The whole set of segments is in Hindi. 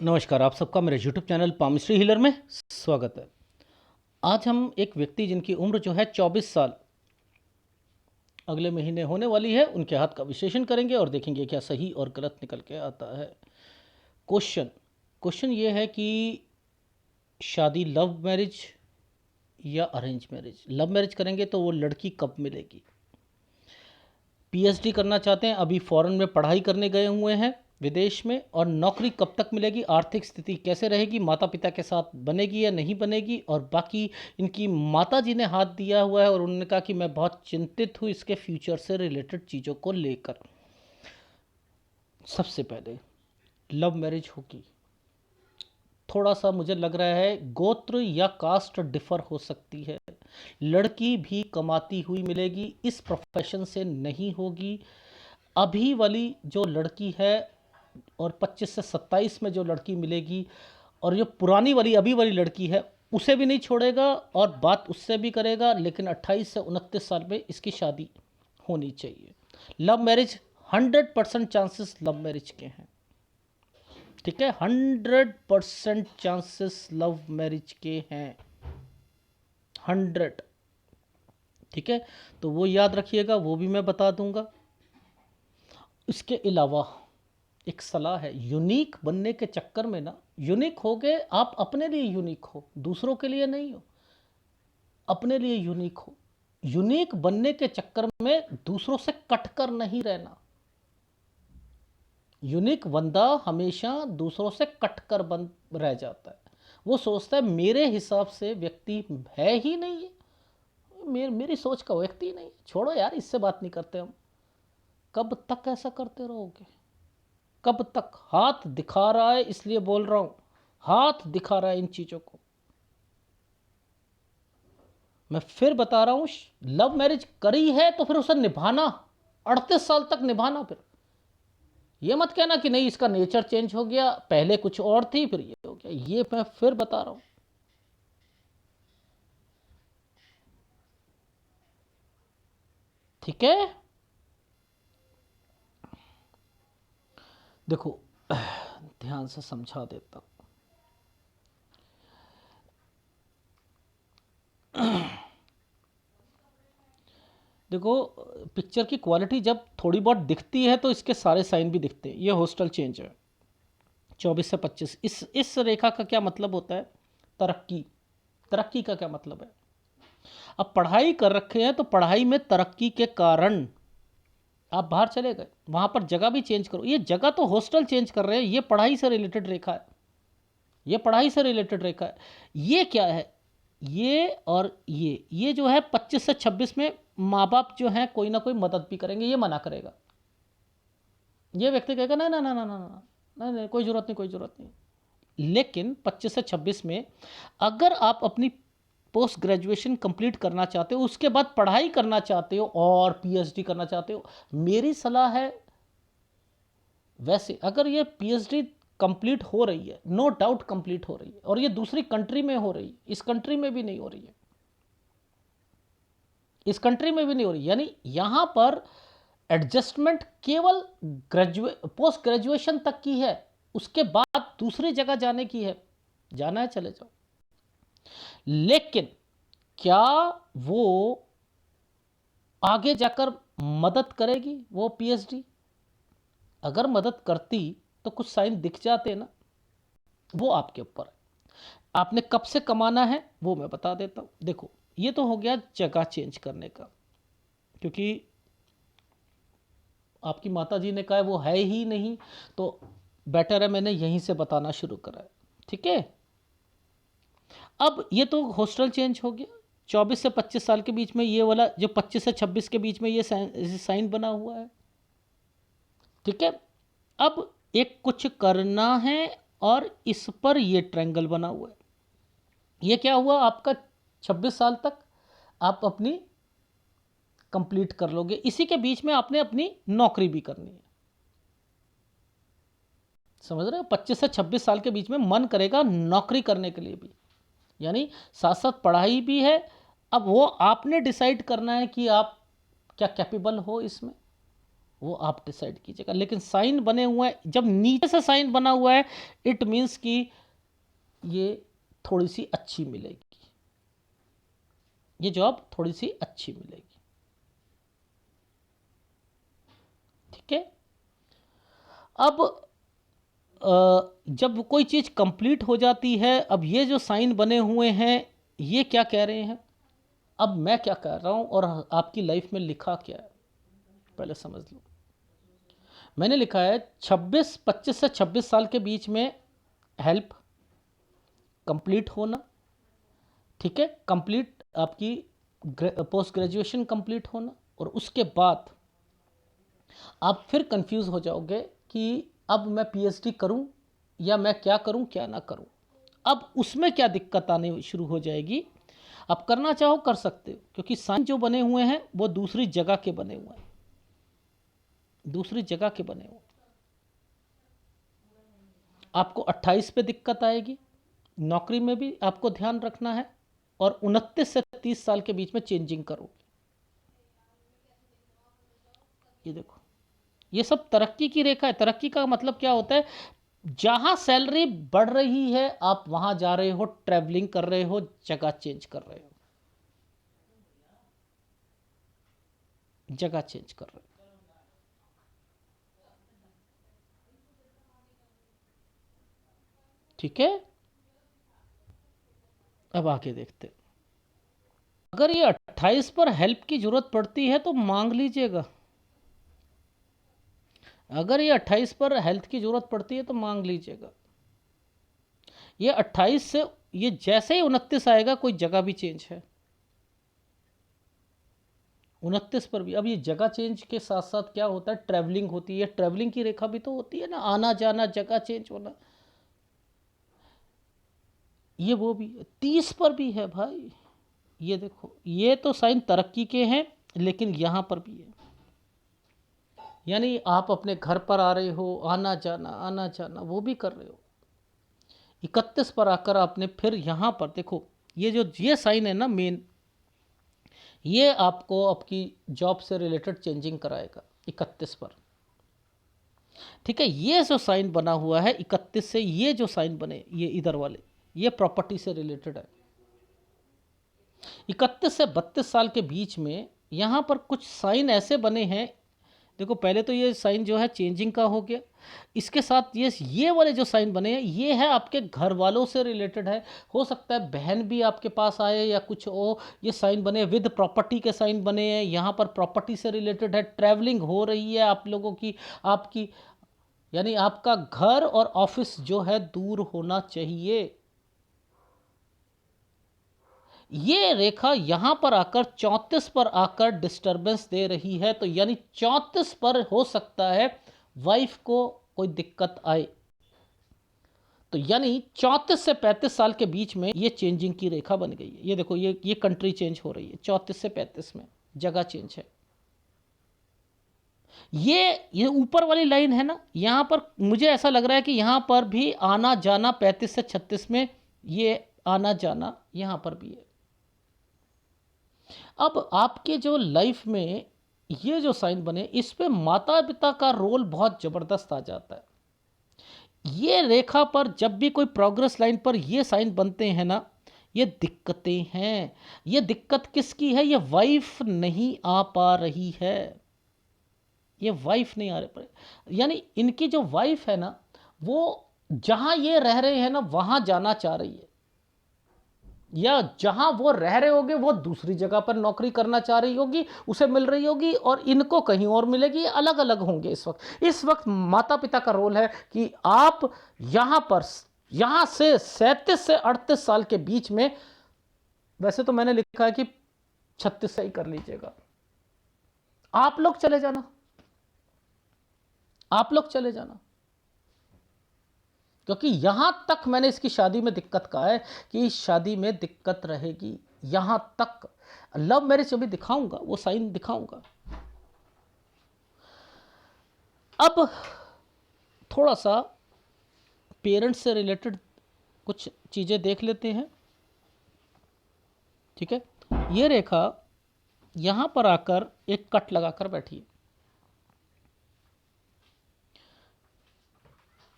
नमस्कार, आप सबका मेरे यूट्यूब चैनल पामिस्ट्री हीलर में स्वागत है। आज हम एक व्यक्ति जिनकी उम्र जो है 24 साल अगले महीने होने वाली है, उनके हाथ का विश्लेषण करेंगे और देखेंगे क्या सही और गलत निकल के आता है। क्वेश्चन क्वेश्चन ये है कि शादी लव मैरिज या अरेंज मैरिज। लव मैरिज करेंगे तो वो लड़की कब मिलेगी। पीएचडी करना चाहते हैं, अभी फॉरेन में पढ़ाई करने गए हुए हैं विदेश में, और नौकरी कब तक मिलेगी, आर्थिक स्थिति कैसे रहेगी, माता पिता के साथ बनेगी या नहीं बनेगी, और बाकी इनकी माता जी ने हाथ दिया हुआ है और उन्होंने कहा कि मैं बहुत चिंतित हूँ इसके फ्यूचर से रिलेटेड चीज़ों को लेकर। सबसे पहले लव मैरिज होगी, थोड़ा सा मुझे लग रहा है गोत्र या कास्ट डिफर हो सकती है। लड़की भी कमाती हुई मिलेगी, इस प्रोफेशन से नहीं होगी। अभी वाली जो लड़की है और 25 से 27 में जो लड़की मिलेगी, और जो पुरानी वाली अभी वाली लड़की है उसे भी नहीं छोड़ेगा और बात उससे भी करेगा, लेकिन 28 से 29 साल में इसकी शादी होनी चाहिए। Love marriage 100% chances love marriage के हैं, ठीक है। 100% चांसेस लव मैरिज के हैं, 100, ठीक है। तो वो याद रखिएगा, वो भी मैं बता दूंगा। इसके अलावा एक सलाह है, यूनिक बनने के चक्कर में ना, यूनिक हो गए आप, अपने लिए यूनिक हो, दूसरों के लिए नहीं हो, अपने लिए यूनिक हो। यूनिक बनने के चक्कर में दूसरों से कटकर नहीं रहना। यूनिक बंदा हमेशा दूसरों से कटकर बन रह जाता है। वो सोचता है मेरे हिसाब से व्यक्ति है ही नहीं है, मेरी सोच का व्यक्ति ही नहीं, छोड़ो यार, इससे बात नहीं करते हम। कब तक ऐसा करते रहोगे, कब तक। हाथ दिखा रहा है, इसलिए बोल रहा हूं, हाथ दिखा रहा है इन चीजों को। मैं फिर बता रहा हूं, लव मैरिज करी है तो फिर उसे निभाना, 38 साल तक निभाना। फिर ये मत कहना कि नहीं इसका नेचर चेंज हो गया, पहले कुछ और थी फिर ये हो गया। ये मैं फिर बता रहा हूं, ठीक है। देखो, ध्यान से समझा देता हूं। देखो, पिक्चर की क्वालिटी जब थोड़ी बहुत दिखती है तो इसके सारे साइन भी दिखते हैं। ये हॉस्टल चेंज है 24 से 25। इस रेखा का क्या मतलब होता है, तरक्की। तरक्की का क्या मतलब है, अब पढ़ाई कर रखे हैं तो पढ़ाई में तरक्की के कारण आप बाहर चले गए, वहां पर जगह भी चेंज करो। ये जगह तो हॉस्टल चेंज कर रहे हैं, ये पढ़ाई से रिलेटेड रेखा है, ये पढ़ाई से रिलेटेड रेखा है। ये क्या है, ये और ये जो है 25 से 26 में माँ बाप जो है कोई ना कोई मदद भी करेंगे, ये मना करेगा। ये व्यक्ति कहेगा ना ना ना ना ना ना ना, नहीं, कोई ज़रूरत नहीं, कोई ज़रूरत नहीं। लेकिन 25 से 26 में अगर आप अपनी पोस्ट ग्रेजुएशन कंप्लीट करना चाहते हो, उसके बाद पढ़ाई करना चाहते हो और पीएचडी करना चाहते हो, मेरी सलाह है, वैसे अगर ये पीएचडी कंप्लीट हो रही है, नो डाउट कंप्लीट हो रही है, और ये दूसरी कंट्री में हो रही है, इस कंट्री में भी नहीं हो रही है, इस कंट्री में भी नहीं हो रही, यानी यहां पर एडजस्टमेंट केवल पोस्ट ग्रेजुएशन तक की है, उसके बाद दूसरी जगह जाने की है, जाना है चले जाओ। लेकिन क्या वो आगे जाकर मदद करेगी वो पीएचडी? अगर मदद करती तो कुछ साइन दिख जाते ना, वो आपके ऊपर है। आपने कब से कमाना है वो मैं बता देता हूं। देखो, ये तो हो गया जगह चेंज करने का, क्योंकि आपकी माता जी ने कहा है वो है ही नहीं, तो बेटर है मैंने यहीं से बताना शुरू करा है, ठीक है। अब ये तो हॉस्टल चेंज हो गया, 24 से 25 साल के बीच में ये वाला, जो 25 से 26 के बीच में ये साइन बना हुआ है, ठीक है। अब एक कुछ करना है और इस पर ये ट्रायंगल बना हुआ है। ये क्या हुआ, आपका 26 साल तक आप अपनी कंप्लीट कर लोगे, इसी के बीच में आपने अपनी नौकरी भी करनी है, समझ रहे हो। 25 से 26 साल के बीच में मन करेगा नौकरी करने के लिए भी, यानी साथ साथ पढ़ाई भी है। अब वो आपने डिसाइड करना है कि आप क्या कैपेबल हो इसमें, वो आप डिसाइड कीजिएगा। लेकिन साइन बने हुए हैं, जब नीचे से साइन बना हुआ है, इट मीन्स कि ये थोड़ी सी अच्छी मिलेगी, ये जॉब थोड़ी सी अच्छी मिलेगी। ठीक है। अब जब कोई चीज़ कंप्लीट हो जाती है, अब ये जो साइन बने हुए हैं ये क्या कह रहे हैं, अब मैं क्या कह रहा हूं और आपकी लाइफ में लिखा क्या है पहले समझ लो। मैंने लिखा है 25 से 26 साल के बीच में हेल्प कंप्लीट होना, ठीक है, कंप्लीट आपकी पोस्ट ग्रेजुएशन कंप्लीट होना, और उसके बाद आप फिर कंफ्यूज हो जाओगे कि अब मैं पीएचडी करूं या मैं क्या करूं क्या ना करूं। अब उसमें क्या दिक्कत आने शुरू हो जाएगी। आप करना चाहो कर सकते हो, क्योंकि साइन जो बने हुए हैं वो दूसरी जगह के बने हुए हैं, दूसरी जगह के बने हुए। आपको 28 पे दिक्कत आएगी, नौकरी में भी आपको ध्यान रखना है, और 29 से 30 साल के बीच में चेंजिंग करोगे। ये देखो, ये सब तरक्की की रेखा है। तरक्की का मतलब क्या होता है, जहां सैलरी बढ़ रही है आप वहां जा रहे हो, ट्रैवलिंग कर रहे हो, जगह चेंज कर रहे हो, जगह चेंज कर रहे हो। ठीक है। अब आगे देखते हैं। अगर ये 28 पर हेल्प की जरूरत पड़ती है तो मांग लीजिएगा। अगर ये 28 पर हेल्थ की जरूरत पड़ती है तो मांग लीजिएगा। ये 28 से ये जैसे ही 29 आएगा, कोई जगह भी चेंज है 29 पर भी। अब ये जगह चेंज के साथ साथ क्या होता है, ट्रैवलिंग होती है। ट्रैवलिंग की रेखा भी तो होती है ना, आना जाना, जगह चेंज होना। ये वो भी 30 पर भी है भाई। ये देखो, ये तो साइन तरक्की के हैं, लेकिन यहां पर भी है। यानी आप अपने घर पर आ रहे हो, आना जाना आना जाना वो भी कर रहे हो। 31 पर आकर आपने फिर यहां पर देखो, ये जो ये साइन है ना मेन, ये आपको आपकी जॉब से रिलेटेड चेंजिंग कराएगा 31 पर। ठीक है। ये जो साइन बना हुआ है 31 से, ये जो साइन बने ये इधर वाले, ये प्रॉपर्टी से रिलेटेड है। 31 से 32 साल के बीच में यहां पर कुछ साइन ऐसे बने हैं। देखो, पहले तो ये साइन जो है चेंजिंग का हो गया, इसके साथ ये वाले जो साइन बने हैं ये है आपके घर वालों से रिलेटेड है। हो सकता है बहन भी आपके पास आए या कुछ हो। ये साइन बने विद प्रॉपर्टी के साइन बने हैं, यहाँ पर प्रॉपर्टी से रिलेटेड है। ट्रैवलिंग हो रही है आप लोगों की, आपकी यानी आपका घर और ऑफिस जो है दूर होना चाहिए। ये रेखा यहां पर आकर 34 पर आकर डिस्टरबेंस दे रही है, तो यानी 34 पर हो सकता है वाइफ को कोई दिक्कत आए। तो यानी 34 से 35 साल के बीच में ये चेंजिंग की रेखा बन गई है। ये देखो, ये कंट्री चेंज हो रही है 34 से 35 में, जगह चेंज है। ये ऊपर वाली लाइन है ना, यहां पर मुझे ऐसा लग रहा है कि यहां पर भी आना जाना 35 से 36 में, ये आना जाना यहां पर भी है। अब आपके जो लाइफ में ये जो साइन बने, इस पे माता पिता का रोल बहुत जबरदस्त आ जाता है। ये रेखा पर जब भी कोई प्रोग्रेस लाइन पर ये साइन बनते हैं ना, ये दिक्कतें हैं। ये दिक्कत किसकी है, ये वाइफ नहीं आ पा रही है, ये वाइफ नहीं आ रही। यानी इनकी जो वाइफ है ना, वो जहां ये रह रहे हैं ना वहां जाना चाह रही है, या जहां वो रह रहे होंगे वो दूसरी जगह पर नौकरी करना चाह रही होगी, उसे मिल रही होगी, और इनको कहीं और मिलेगी। अलग अलग होंगे इस वक्त माता पिता का रोल है कि आप यहां पर, यहां से 37 से 38 साल के बीच में, वैसे तो मैंने लिखा है कि 36 से ही कर लीजिएगा, आप लोग चले जाना, आप लोग चले जाना। क्योंकि यहां तक मैंने इसकी शादी में दिक्कत कहा है कि इस शादी में दिक्कत रहेगी, यहां तक। लव मैरिज अभी दिखाऊंगा, वो साइन दिखाऊंगा। अब थोड़ा सा पेरेंट्स से रिलेटेड कुछ चीजें देख लेते हैं। ठीक है। ये रेखा यहां पर आकर एक कट लगाकर बैठी है।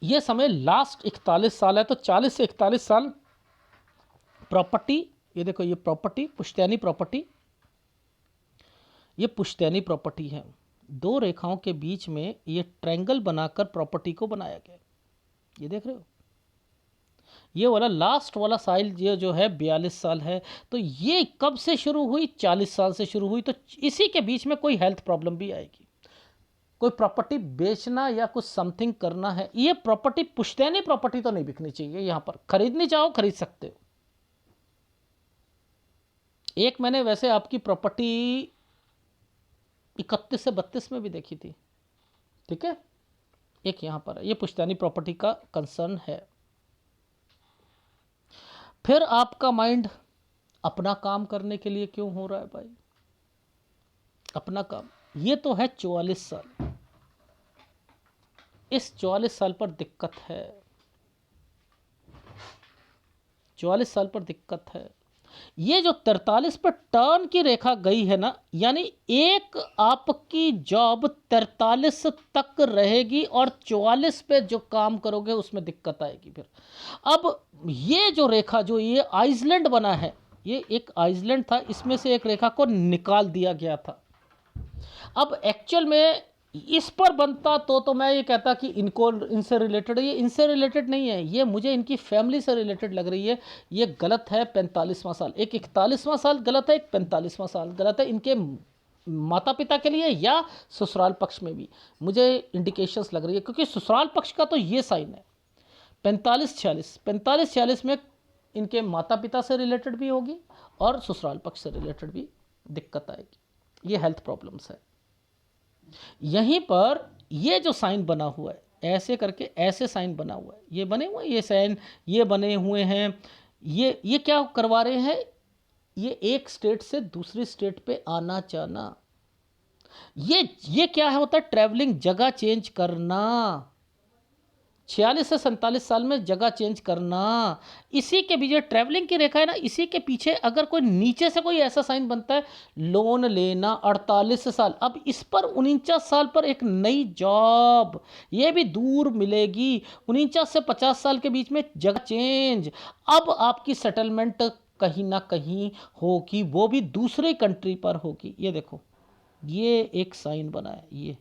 ये समय लास्ट 41 साल है, तो 40 से 41 साल प्रॉपर्टी, ये देखो ये प्रॉपर्टी पुश्तैनी प्रॉपर्टी, ये पुश्तैनी प्रॉपर्टी है। दो रेखाओं के बीच में ये ट्रायंगल बनाकर प्रॉपर्टी को बनाया गया, ये देख रहे हो। ये वाला लास्ट वाला साइल ये जो है 42 साल है। तो ये कब से शुरू हुई? 40 साल से शुरू हुई। तो इसी के बीच में कोई हेल्थ प्रॉब्लम भी आएगी, कोई प्रॉपर्टी बेचना या कुछ समथिंग करना है। ये प्रॉपर्टी पुश्तैनी प्रॉपर्टी तो नहीं बिकनी चाहिए। यहां पर खरीदनी चाहो खरीद सकते हो। एक मैंने वैसे आपकी प्रॉपर्टी 31 से 32 में भी देखी थी, ठीक है। एक यहां पर है, ये पुश्तैनी प्रॉपर्टी का कंसर्न है। फिर आपका माइंड अपना काम करने के लिए क्यों हो रहा है भाई? अपना काम, ये तो है 44 साल। इस 44 साल पर दिक्कत है, 44 साल पर दिक्कत है। ये जो 43 पर टर्न की रेखा गई है ना, यानी एक आपकी जॉब 43 तक रहेगी और 44 पे जो काम करोगे उसमें दिक्कत आएगी फिर। अब ये जो रेखा जो ये आइसलैंड बना है, ये एक आइसलैंड था, इसमें से एक रेखा को निकाल दिया गया था। अब एक्चुअल में इस पर बनता तो मैं ये कहता कि इनको इनसे रिलेटेड है। ये इनसे रिलेटेड नहीं है, ये मुझे इनकी फैमिली से रिलेटेड लग रही है। ये गलत है। 45वां साल, एक 41वां साल गलत है, एक 45वां साल गलत है, इनके माता पिता के लिए या ससुराल पक्ष में भी मुझे इंडिकेशंस लग रही है, क्योंकि ससुराल पक्ष का तो ये साइन है 45-46 में इनके माता पिता से रिलेटेड भी होगी और ससुराल पक्ष से रिलेटेड भी दिक्कत आएगी। ये हेल्थ प्रॉब्लम्स है। यहीं पर ये जो साइन बना हुआ है, ऐसे करके ऐसे साइन बना हुआ है, ये बने हुए ये साइन ये बने हुए हैं। ये क्या करवा रहे हैं? ये एक स्टेट से दूसरी स्टेट पे आना जाना। ये क्या है होता है? ट्रैवलिंग, जगह चेंज करना। 46 से 47 साल में जगह चेंज करना। इसी के पीछे ट्रैवलिंग की रेखा है ना, इसी के पीछे अगर कोई नीचे से कोई ऐसा साइन बनता है, लोन लेना 48 साल। अब इस पर 49 साल पर एक नई जॉब, ये भी दूर मिलेगी। 49 से 50 साल के बीच में जगह चेंज। अब आपकी सेटलमेंट कहीं ना कहीं होगी, वो भी दूसरे कंट्री पर होगी। ये देखो, ये एक साइन बना है ये।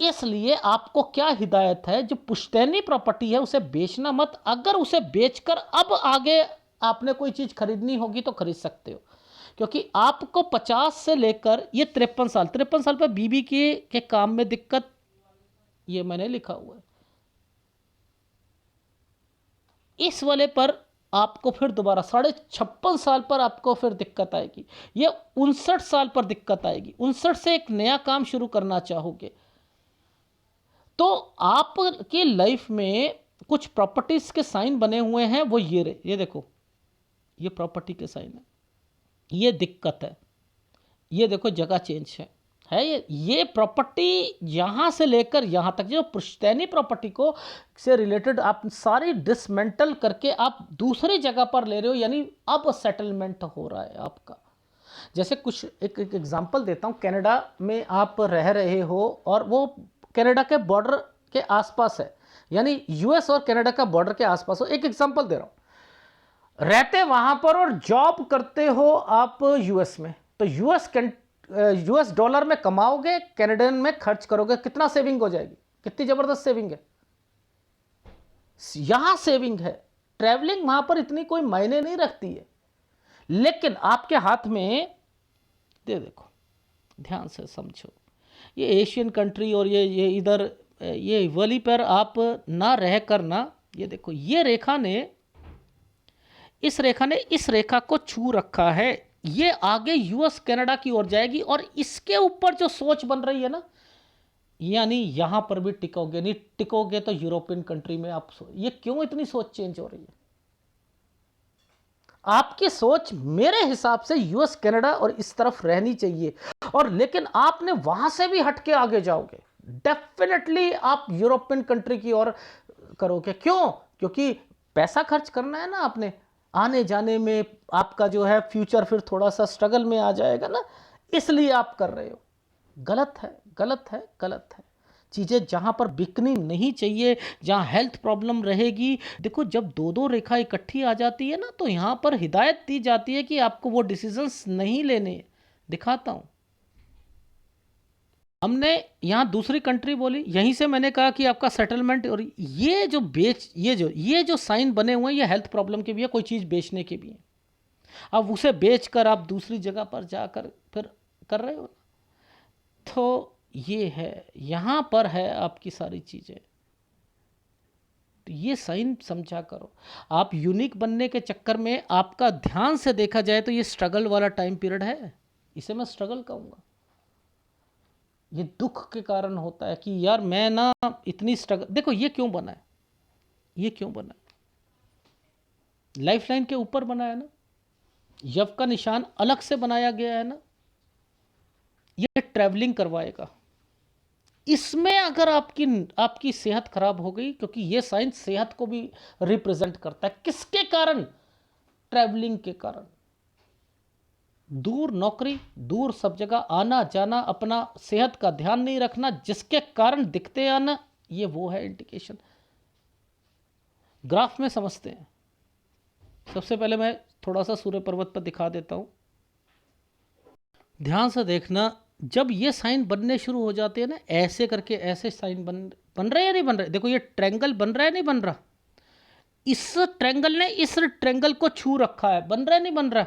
इसलिए आपको क्या हिदायत है, जो पुश्तैनी प्रॉपर्टी है उसे बेचना मत। अगर उसे बेचकर अब आगे आपने कोई चीज़ खरीदनी होगी तो खरीद सकते हो, क्योंकि आपको 50 से लेकर ये 53 साल पर बीबी के काम में दिक्कत, ये मैंने लिखा हुआ है। इस वाले पर आपको फिर दोबारा 56.5 साल पर आपको फिर दिक्कत आएगी। ये 59 साल पर दिक्कत आएगी। 59 से एक नया काम शुरू करना चाहोगे तो आपकी लाइफ में कुछ प्रॉपर्टीज के साइन बने हुए हैं, वो ये देखो, ये प्रॉपर्टी के साइन है, ये दिक्कत है। ये देखो जगह चेंज है ये प्रॉपर्टी यहाँ से लेकर यहाँ तक, जो पुश्तैनी प्रॉपर्टी को से रिलेटेड आप सारी डिसमेंटल करके आप दूसरी जगह पर ले रहे हो, यानी अब सेटलमेंट हो रहा है आपका। जैसे कुछ एक एग्जांपल देता हूँ। कनाडा में आप रह रहे हो और वो कनाडा के बॉर्डर के आसपास है, यानी यूएस और कनाडा का बॉर्डर के आसपास हो। एक एग्जांपल दे रहा हूं, रहते वहां पर और जॉब करते हो आप यूएस में, तो यूएस डॉलर में कमाओगे, कैनेडियन में खर्च करोगे, कितना सेविंग हो जाएगी? कितनी जबरदस्त सेविंग है। यहां सेविंग है। ट्रैवलिंग वहां पर इतनी कोई मायने नहीं रखती है, लेकिन आपके हाथ में दे देखो, ध्यान से समझो। ये एशियन कंट्री और ये इधर ये वली पर आप ना रह कर ना, ये देखो ये रेखा ने इस रेखा को छू रखा है। ये आगे यूएस कनाडा की ओर जाएगी और इसके ऊपर जो सोच बन रही है ना, यानी यहां पर भी टिकोगे नहीं, टिकोगे तो यूरोपियन कंट्री में आप ये क्यों इतनी सोच चेंज हो रही है? आपकी सोच मेरे हिसाब से यूएस कनाडा और इस तरफ रहनी चाहिए, और लेकिन आपने वहां से भी हटके आगे जाओगे, डेफिनेटली आप यूरोपियन कंट्री की ओर करोगे। क्यों? क्योंकि पैसा खर्च करना है ना आपने, आने जाने में आपका जो है फ्यूचर फिर थोड़ा सा स्ट्रगल में आ जाएगा ना, इसलिए आप कर रहे हो। गलत है, गलत है, गलत है। चीज़ें जहाँ पर बिकनी नहीं चाहिए, जहाँ हेल्थ प्रॉब्लम रहेगी। देखो जब दो दो रेखा इकट्ठी आ जाती है ना, तो यहाँ पर हिदायत दी जाती है कि आपको वो डिसीजंस नहीं लेने। दिखाता हूँ, हमने यहाँ दूसरी कंट्री बोली, यहीं से मैंने कहा कि आपका सेटलमेंट, और ये जो साइन बने हुए हैं, ये हेल्थ प्रॉब्लम के भी है, कोई चीज़ बेचने के भी है। अब उसे बेचकर आप दूसरी जगह पर जाकर फिर कर रहे हो, तो ये है, यहाँ पर है आपकी सारी चीज़ें। तो ये साइन समझा करो। आप यूनिक बनने के चक्कर में, आपका ध्यान से देखा जाए तो ये स्ट्रगल वाला टाइम पीरियड है, इसे मैं स्ट्रगल कहूँगा। ये दुख के कारण होता है कि यार मैं ना इतनी स्ट्रगल। देखो ये क्यों बना है, ये क्यों बना है, लाइफ लाइन के ऊपर बना है ना, यव का निशान अलग से बनाया गया है ना, ये ट्रैवलिंग करवाएगा। इसमें अगर आपकी सेहत खराब हो गई, क्योंकि ये साइंस सेहत को भी रिप्रेजेंट करता है, किसके कारण, ट्रैवलिंग के कारण, दूर नौकरी, दूर सब जगह आना जाना, अपना सेहत का ध्यान नहीं रखना, जिसके कारण दिखते आना, ये वो है इंडिकेशन। ग्राफ में समझते हैं। सबसे पहले मैं थोड़ा सा सूर्य पर्वत पर दिखा देता हूं, ध्यान से देखना। जब ये साइन बनने शुरू हो जाते हैं ना, ऐसे करके ऐसे साइन बन रहे हैं या नहीं बन रहे, देखो ये ट्रायंगल बन रहा है नहीं बन रहा, इस ट्रायंगल ने इस ट्रायंगल को छू रखा है, बन रहा है नहीं बन रहा,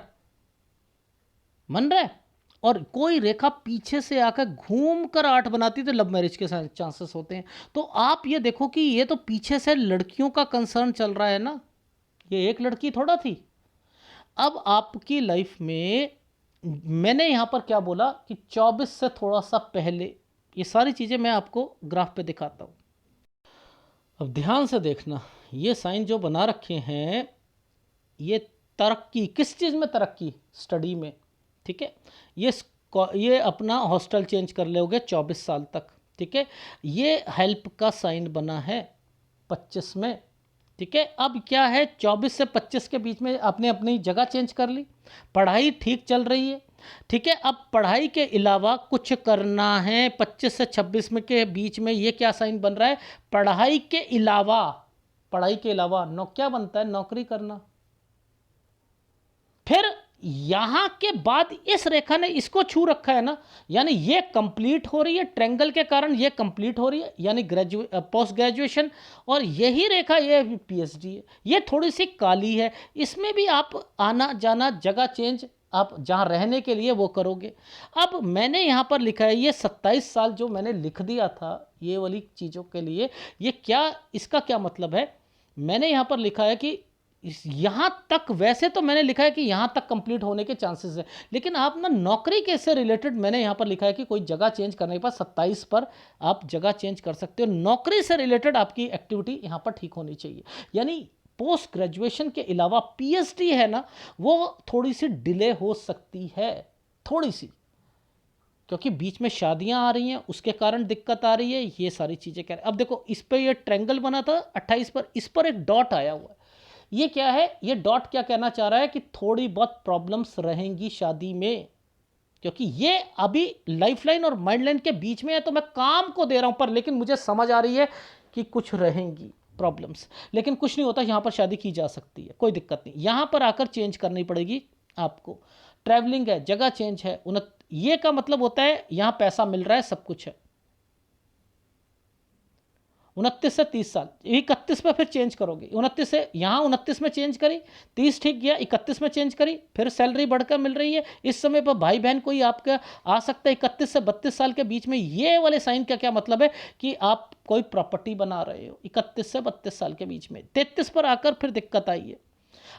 बन रहा है। और कोई रेखा पीछे से आकर घूम कर 8 बनाती तो लव मैरिज के चांसेस होते हैं। तो आप ये देखो कि ये तो पीछे से लड़कियों का कंसर्न चल रहा है ना, ये एक लड़की थोड़ा थी। अब आपकी लाइफ में मैंने यहां पर क्या बोला कि 24 से थोड़ा सा पहले, ये सारी चीजें मैं आपको ग्राफ पे दिखाता हूं। अब ध्यान से देखना, ये साइन जो बना रखे हैं, ये तरक्की, किस चीज़ में तरक्की, स्टडी में, ठीक है। ये अपना हॉस्टल चेंज कर लोगे 24 साल तक, ठीक है। ये हेल्प का साइन बना है 25 में, ठीक है। अब क्या है, 24 से 25 के बीच में आपने अपनी जगह चेंज कर ली, पढ़ाई ठीक चल रही है, ठीक है। अब पढ़ाई के अलावा कुछ करना है, 25 से 26 में के बीच में ये क्या साइन बन रहा है, पढ़ाई के अलावा, पढ़ाई के अलावा क्या बनता है, नौकरी करना। फिर यहां के बाद इस रेखा ने इसको छू रखा है ना, यानी ये कंप्लीट हो रही है, ट्रायंगल के कारण ये कंप्लीट हो रही है, यानी पोस्ट ग्रेजुएशन। और यही रेखा ये पीएचडी है, ये थोड़ी सी काली है, इसमें भी आप आना जाना, जगह चेंज, आप जहां रहने के लिए वो करोगे। अब मैंने यहां पर लिखा है, ये 27 साल जो मैंने लिख दिया था ये वाली चीज़ों के लिए, ये क्या, इसका क्या मतलब है, मैंने यहां पर लिखा है कि यहाँ तक, वैसे तो मैंने लिखा है कि यहाँ तक कंप्लीट होने के चांसेस है, लेकिन आप ना नौकरी के से रिलेटेड मैंने यहाँ पर लिखा है कि कोई जगह चेंज करने के बाद 27 पर आप जगह चेंज कर सकते हो। नौकरी से रिलेटेड आपकी एक्टिविटी यहाँ पर ठीक होनी चाहिए, यानी पोस्ट ग्रेजुएशन के अलावा पीएचडी है ना, वो थोड़ी सी डिले हो सकती है, थोड़ी सी, क्योंकि बीच में शादियां आ रही हैं, उसके कारण दिक्कत आ रही है, ये सारी चीज़ें कह रहे हैं। अब देखो इस पर ये ट्रायंगल बना था 28 पर, इस पर एक डॉट आया हुआ है, ये क्या है, ये डॉट क्या कहना चाह रहा है कि थोड़ी बहुत प्रॉब्लम्स रहेंगी शादी में, क्योंकि ये अभी लाइफलाइन और माइंडलाइन के बीच में है, तो मैं काम को दे रहा हूं पर, लेकिन मुझे समझ आ रही है कि कुछ रहेंगी प्रॉब्लम्स, लेकिन कुछ नहीं होता, यहां पर शादी की जा सकती है, कोई दिक्कत नहीं, यहां पर आकर चेंज करनी पड़ेगी आपको। ट्रैवलिंग है, जगह चेंज है, ये का मतलब होता है यहां पैसा मिल रहा है, सब कुछ है। 29 से 30 साल, 31 पे फिर चेंज करोगे, 29 से यहाँ 29 में चेंज करी, 30 ठीक गया, 31 में चेंज करी, फिर सैलरी बढ़कर मिल रही है। इस समय पर भाई बहन कोई आपका आ सकता है 31 से 32 साल के बीच में। ये वाले साइन का क्या मतलब है कि आप कोई प्रॉपर्टी बना रहे हो 31 से 32 साल के बीच में। 33 पर आकर फिर दिक्कत आई है।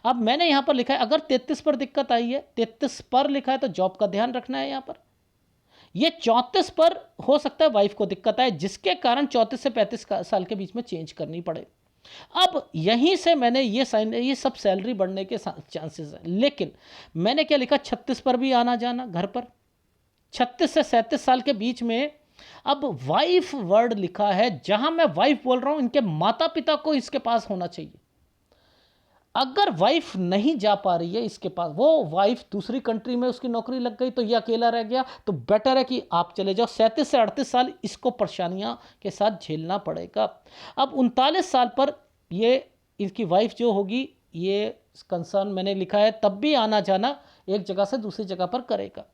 अब मैंने यहाँ पर लिखा है, अगर 33 पर दिक्कत आई है, 33 पर लिखा है तो जॉब का ध्यान रखना है यहाँ पर। ये 34 पर हो सकता है वाइफ को दिक्कत आए, जिसके कारण 34 से 35 साल के बीच में चेंज करनी पड़े। अब यहीं से मैंने ये साइन, ये सब सैलरी बढ़ने के चांसेस है, लेकिन मैंने क्या लिखा, 36 पर भी आना जाना घर पर, 36 से 37 साल के बीच में। अब वाइफ वर्ड लिखा है, जहां मैं वाइफ बोल रहा हूं, इनके माता पिता को इसके पास होना चाहिए। अगर वाइफ नहीं जा पा रही है इसके पास, वो वाइफ दूसरी कंट्री में उसकी नौकरी लग गई तो ये अकेला रह गया, तो बेटर है कि आप चले जाओ। 37 से 38 साल इसको परेशानियां के साथ झेलना पड़ेगा। अब 39 साल पर ये इसकी वाइफ जो होगी, ये कंसर्न मैंने लिखा है, तब भी आना जाना एक जगह से दूसरी जगह पर करेगा।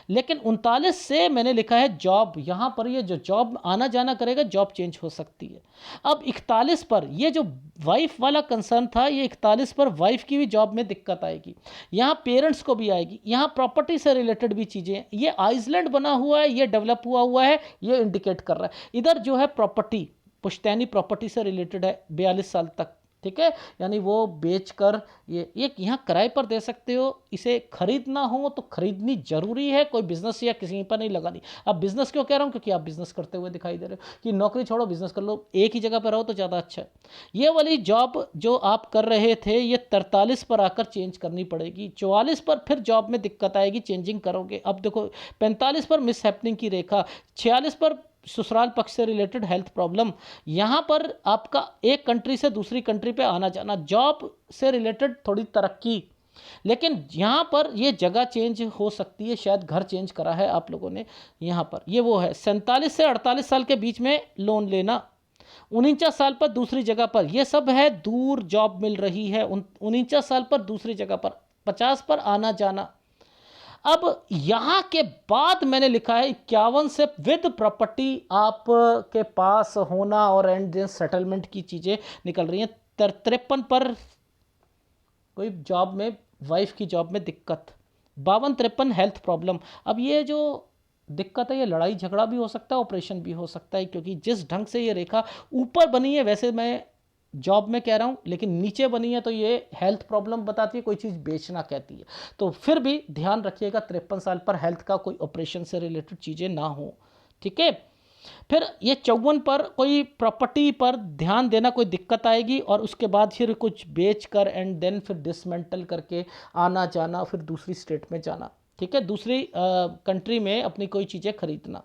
लेकिन 39 से मैंने लिखा है जॉब, यहाँ पर ये जो जॉब आना जाना करेगा, जॉब चेंज हो सकती है। अब 41 पर ये जो वाइफ वाला कंसर्न था, ये 41 पर वाइफ की भी जॉब में दिक्कत आएगी, यहाँ पेरेंट्स को भी आएगी, यहाँ प्रॉपर्टी से रिलेटेड भी चीज़ें, ये आइसलैंड बना हुआ है, ये डेवलप हुआ है, ये इंडिकेट कर रहा है। इधर जो है प्रॉपर्टी, पुश्तैनी प्रॉपर्टी से रिलेटेड है 42 साल तक, ठीक है, यानी वो बेचकर ये यहाँ किराए पर दे सकते हो। इसे खरीदना हो तो खरीदनी जरूरी है, कोई बिजनेस या किसी पर नहीं लगानी। अब बिजनेस क्यों कह रहा हूँ, क्योंकि आप बिजनेस करते हुए दिखाई दे रहे हो कि नौकरी छोड़ो बिजनेस कर लो, एक ही जगह पर रहो तो ज़्यादा अच्छा है। ये वाली जॉब जो आप कर रहे थे, ये 43 पर आकर चेंज करनी पड़ेगी। 44 पर फिर जॉब में दिक्कत आएगी, चेंजिंग करोगे। अब देखो 45 पर मिस हैपनिंग की रेखा, 46 पर ससुराल पक्ष से रिलेटेड हेल्थ प्रॉब्लम, यहाँ पर आपका एक कंट्री से दूसरी कंट्री पे आना जाना, जॉब से रिलेटेड थोड़ी तरक्की, लेकिन यहाँ पर ये जगह चेंज हो सकती है, शायद घर चेंज करा है आप लोगों ने यहाँ पर। ये वो है 47 से 48 साल के बीच में लोन लेना, 49 साल पर दूसरी जगह पर, ये सब है दूर जॉब मिल रही है 49 साल पर दूसरी जगह पर, 50 पर आना जाना। अब यहाँ के बाद मैंने लिखा है 51 से विद प्रॉपर्टी आप के पास होना और एंड देन सेटलमेंट की चीज़ें निकल रही हैं। 53 पर कोई जॉब में, वाइफ की जॉब में दिक्कत, 52-53 हेल्थ प्रॉब्लम। अब ये जो दिक्कत है, ये लड़ाई झगड़ा भी हो सकता है, ऑपरेशन भी हो सकता है, क्योंकि जिस ढंग से ये रेखा ऊपर बनी है, वैसे मैं जॉब में कह रहा हूँ, लेकिन नीचे बनी है तो ये हेल्थ प्रॉब्लम बताती है, कोई चीज़ बेचना कहती है। तो फिर भी ध्यान रखिएगा 53 साल पर हेल्थ का कोई ऑपरेशन से रिलेटेड चीज़ें ना हो, ठीक है। फिर ये 54 पर कोई प्रॉपर्टी पर ध्यान देना, कोई दिक्कत आएगी, और उसके बाद फिर कुछ बेच कर एंड देन फिर डिसमेंटल करके आना जाना, फिर दूसरी स्टेट में जाना, ठीक है, दूसरी कंट्री में अपनी कोई चीज़ें खरीदना,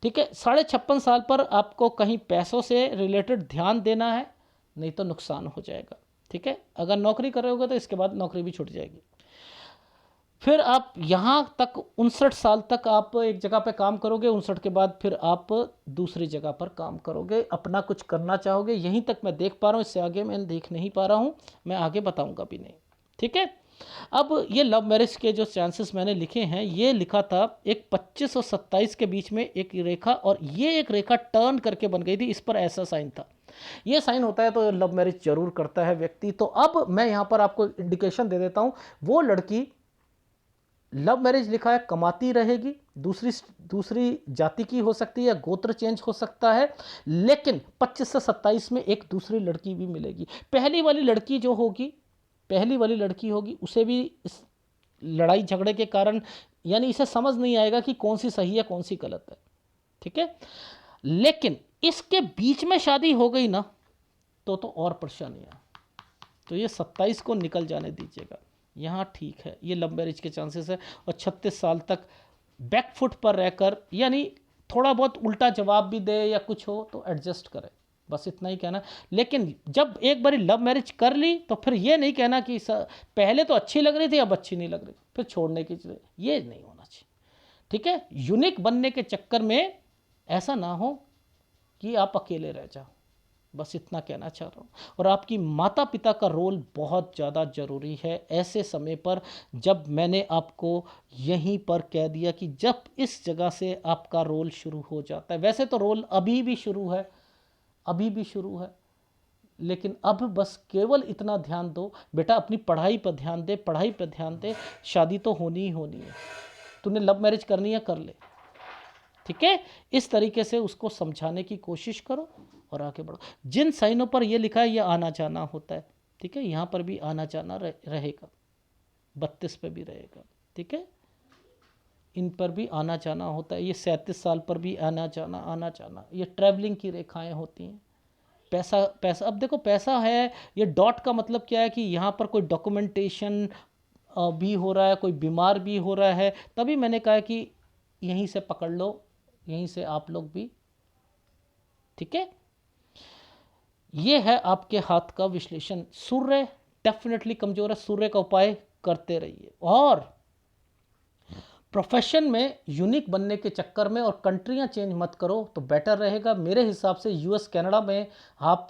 ठीक है। 56.5 साल पर आपको कहीं पैसों से रिलेटेड ध्यान देना है, नहीं तो नुकसान हो जाएगा, ठीक है। अगर नौकरी कर रहे होगे तो इसके बाद नौकरी भी छूट जाएगी। फिर आप यहाँ तक 59 साल तक आप एक जगह पे काम करोगे, 59 के बाद फिर आप दूसरी जगह पर काम करोगे, अपना कुछ करना चाहोगे। यहीं तक मैं देख पा रहा हूँ, इससे आगे मैं देख नहीं पा रहा हूँ, मैं आगे बताऊँगा भी नहीं, ठीक है। अब ये लव मैरिज के जो चांसेस मैंने लिखे हैं, ये लिखा था एक 25 और 27 के बीच में एक रेखा, और ये एक रेखा टर्न करके बन गई थी, इस पर ऐसा साइन था। ये साइन होता है तो लव मैरिज जरूर करता है व्यक्ति। तो अब मैं यहाँ पर आपको इंडिकेशन दे देता हूँ, वो लड़की लव मैरिज लिखा है, कमाती रहेगी, दूसरी जाति की हो सकती है, गोत्र चेंज हो सकता है, लेकिन 25 से 27 में एक दूसरी लड़की भी मिलेगी। पहली वाली लड़की होगी, उसे भी इस लड़ाई झगड़े के कारण, यानी इसे समझ नहीं आएगा कि कौन सी सही है कौन सी गलत है, ठीक है। लेकिन इसके बीच में शादी हो गई ना, तो और परेशानियां। तो ये 27 को निकल जाने दीजिएगा, यहाँ ठीक है, ये लव मैरिज के चांसेस है। और 36 साल तक बैकफुट पर रहकर, यानी थोड़ा बहुत उल्टा जवाब भी दे या कुछ हो तो एडजस्ट करे, बस इतना ही कहना। लेकिन जब एक बारी लव मैरिज कर ली तो फिर ये नहीं कहना कि पहले तो अच्छी लग रही थी अब अच्छी नहीं लग रही, फिर छोड़ने की चीज़, ये नहीं होना चाहिए, ठीक है। यूनिक बनने के चक्कर में ऐसा ना हो कि आप अकेले रह जाओ, बस इतना कहना चाह रहा हूँ। और आपकी माता पिता का रोल बहुत ज़्यादा ज़रूरी है ऐसे समय पर, जब मैंने आपको यहीं पर कह दिया कि जब इस जगह से आपका रोल शुरू हो जाता है। वैसे तो रोल अभी भी शुरू है, लेकिन अब बस केवल इतना ध्यान दो, बेटा अपनी पढ़ाई पर ध्यान दे, शादी तो होनी ही होनी है, तूने लव मैरिज करनी है कर ले, ठीक है। इस तरीके से उसको समझाने की कोशिश करो और आगे बढ़ो। जिन साइनों पर यह लिखा है यह आना जाना होता है, ठीक है, यहाँ पर भी आना जाना रहेगा, 32 पे भी रहेगा, ठीक है, इन पर भी आना जाना होता है। ये 37 साल पर भी आना जाना, ये ट्रैवलिंग की रेखाएं होती हैं। पैसा, अब देखो पैसा है, ये डॉट का मतलब क्या है कि यहाँ पर कोई डॉक्यूमेंटेशन भी हो रहा है, कोई बीमार भी हो रहा है, तभी मैंने कहा कि यहीं से पकड़ लो, यहीं से आप लोग भी, ठीक है। ये है आपके हाथ का विश्लेषण। सूर्य डेफिनेटली कमज़ोर है, सूर्य का उपाय करते रहिए। और प्रोफेशन में यूनिक बनने के चक्कर में और कंट्रियां चेंज मत करो तो बेटर रहेगा। मेरे हिसाब से यूएस कनाडा में आप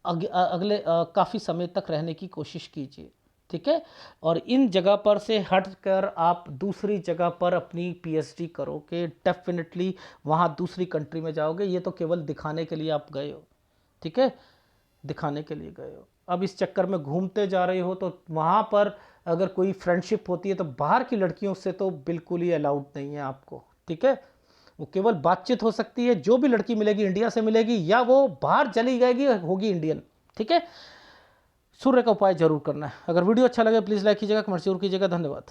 अगले काफ़ी समय तक रहने की कोशिश कीजिए, ठीक है। और इन जगह पर से हट कर आप दूसरी जगह पर अपनी पीएचडी करो कि डेफिनेटली वहाँ दूसरी कंट्री में जाओगे। ये तो केवल दिखाने के लिए आप गए हो, ठीक है, दिखाने के लिए गए हो। अब इस चक्कर में घूमते जा रहे हो तो वहाँ पर अगर कोई फ्रेंडशिप होती है तो बाहर की लड़कियों से तो बिल्कुल ही अलाउड नहीं है आपको, ठीक है। वो केवल बातचीत हो सकती है, जो भी लड़की मिलेगी इंडिया से मिलेगी या वो बाहर चली जाएगी होगी इंडियन, ठीक है। सूर्य का उपाय जरूर करना है। अगर वीडियो अच्छा लगे प्लीज़ लाइक कीजिएगा, कमेंट जरूर कीजिएगा। धन्यवाद।